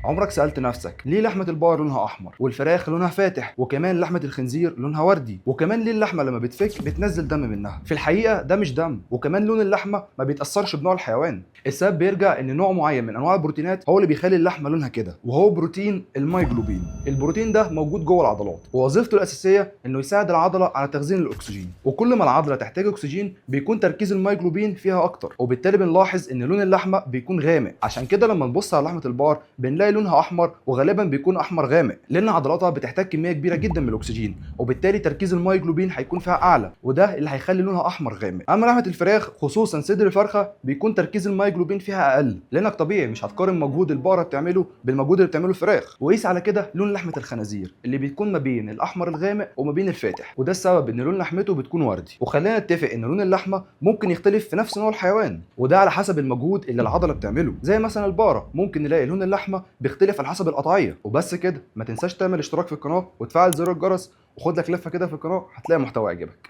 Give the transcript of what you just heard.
عمرك سألت نفسك ليه لحمة البقر لونها أحمر والفراخ لونها فاتح وكمان لحمة الخنزير لونها وردي، وكمان ليه اللحمة لما بتفك بتنزل دم منها؟ في الحقيقة ده مش دم، وكمان لون اللحمة ما بيتأثرش بنوع الحيوان. السبب بيرجع إن نوع معين من أنواع البروتينات هو اللي بيخلي اللحمة لونها كده، وهو بروتين المايجلوبين. البروتين ده موجود جوه العضلات، ووظيفته الأساسية إنه يساعد العضلة على تخزين الأكسجين، وكل ما العضلة تحتاج أكسجين بيكون تركيز المايجلوبين فيها أكتر، وبالتالي بنلاحظ إن لون اللحمة بيكون غامق. عشان كده لما نبص على لحمة البقر بنلاقي لونها احمر، وغالبا بيكون احمر غامق لان عضلاتها بتحتاج كميه كبيره جدا من الاكسجين، وبالتالي تركيز المايجلوبين هيكون فيها اعلى، وده اللي هيخلي لونها احمر غامق. اما لحمه الفراخ خصوصا صدر الفرخه بيكون تركيز المايجلوبين فيها اقل، لانك طبيعي مش هتقارن مجهود البقره بتعمله بالمجهود اللي بتعمله الفراخ. وقيس على كده لون لحمه الخنازير اللي بيكون ما بين الاحمر الغامق وما بين الفاتح، وده السبب ان لون لحمته بتكون وردي. وخلينا نتفق ان لون اللحمه ممكن يختلف في نفس نوع الحيوان، وده على حسب المجهود اللي العضله بتعمله. زي مثلا البقره ممكن نلاقي لون اللحمه بيختلف على حسب القطعيه. وبس كده، ما تنساش تعمل اشتراك في القناه وتفعل زر الجرس، وخد لك لفه كده في القناه هتلاقي محتوى يعجبك.